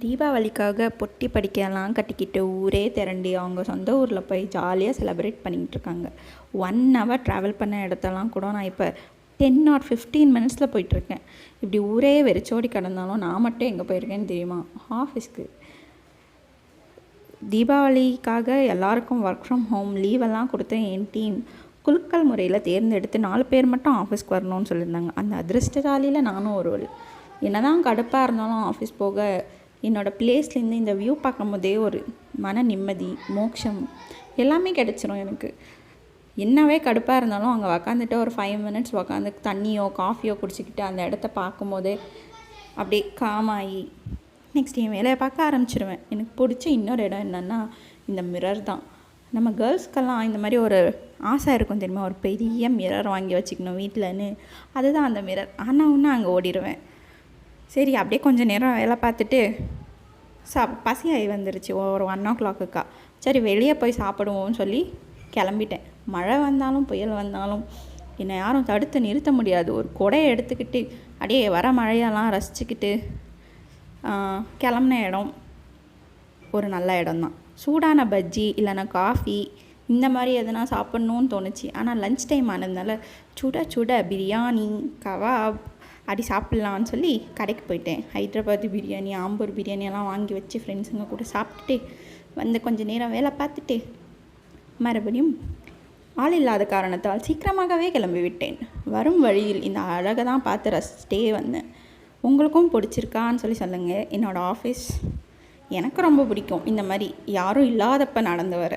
தீபாவளிக்காக பொட்டி படிக்கலாம் கட்டிக்கிட்டு ஊரே திரண்டி அவங்க சொந்த ஊரில் போய் ஜாலியாக செலிப்ரேட் பண்ணிக்கிட்டு இருக்காங்க. 1 hour ட்ராவல் பண்ண இடத்தெல்லாம் கூட நான் இப்போ 10 or 15 மினிட்ஸில் போயிட்டுருக்கேன். இப்படி ஊரே வெறிச்சோடி கிடந்தாலும் நான் மட்டும் எங்கே போயிருக்கேன்னு தெரியுமா? ஆஃபீஸ்க்கு. தீபாவளிக்காக எல்லாருக்கும் ஒர்க் ஃப்ரம் ஹோம் லீவெல்லாம் கொடுத்து என் டீம் குலுக்கல் முறையில் தேர்ந்தெடுத்து 4 பேர் மட்டும் ஆஃபீஸ்க்கு வரணும்னு சொல்லியிருந்தாங்க. அந்த அதிர்ஷ்டசாலியில் நானும் ஒருவள். என்னதான் கடுப்பாக இருந்தாலும் ஆஃபீஸ் போக என்னோடய ப்ளேஸ்லேருந்து இந்த வியூ பார்க்கும்போதே ஒரு மன நிம்மதி, மோட்சம் எல்லாமே கிடச்சிரும் எனக்கு. என்னவே கடுப்பாக இருந்தாலும் அங்கே உக்காந்துட்டு ஒரு 5 மினிட்ஸ் உக்காந்து தண்ணியோ காஃபியோ குடிச்சிக்கிட்டு அந்த இடத்த பார்க்கும்போதே அப்படியே காமாகி நெக்ஸ்ட் என் வேலையை பார்க்க ஆரம்பிச்சிடுவேன். எனக்கு பிடிச்ச இன்னொரு இடம் என்னென்னா இந்த மிரர் தான். நம்ம கேர்ள்ஸ்க்கெல்லாம் இந்த மாதிரி ஒரு ஆசை இருக்கும் தெரியுமா, ஒரு பெரிய மிரர் வாங்கி வச்சுக்கணும் வீட்டிலன்னு. அதுதான் அந்த மிரர். ஆனால் ஒன்று அங்கே ஓடிடுவேன். சரி அப்படியே கொஞ்சம் நேரம் வேலை பார்த்துட்டு பசி ஆகி வந்துருச்சு ஒரு 1 o'clock. சரி வெளியே போய் சாப்பிடுவோம்னு சொல்லி கிளம்பிட்டேன். மழை வந்தாலும் புயல் வந்தாலும் என்னை யாரும் தடுத்து நிறுத்த முடியாது. ஒரு கொடையை எடுத்துக்கிட்டு அப்படியே வர மழையெல்லாம் ரசிச்சுக்கிட்டு கிளம்புன இடம் ஒரு நல்ல இடம்தான். சூடான பஜ்ஜி இல்லைன்னா காஃபி இந்த மாதிரி எதுனா சாப்பிட்ணுன்னு தோணுச்சு. ஆனால் லன்ச் டைம் ஆனதுனால சுட சுட பிரியாணி, கபாப் அப்படி சாப்பிட்லான்னு சொல்லி கடைக்கு போயிட்டேன். ஹைதராபாத் பிரியாணி, ஆம்பூர் பிரியாணியெல்லாம் வாங்கி வச்சு ஃப்ரெண்ட்ஸுங்க கூட சாப்பிட்டுட்டு வந்து கொஞ்சம் நேரம் வேலை பார்த்துட்டு மறுபடியும் ஆள் இல்லாத காரணத்தால் சீக்கிரமாகவே கிளம்பி விட்டேன். வரும் வழியில் இந்த அழகை தான் பார்த்து ரசிச்சிட்டே வந்தேன். உங்களுக்கும் பிடிச்சிருக்கான்னு சொல்லி சொல்லுங்கள். என்னோடய ஆஃபீஸ் எனக்கு ரொம்ப பிடிக்கும். இந்த மாதிரி யாரும் இல்லாதப்ப நடந்து வர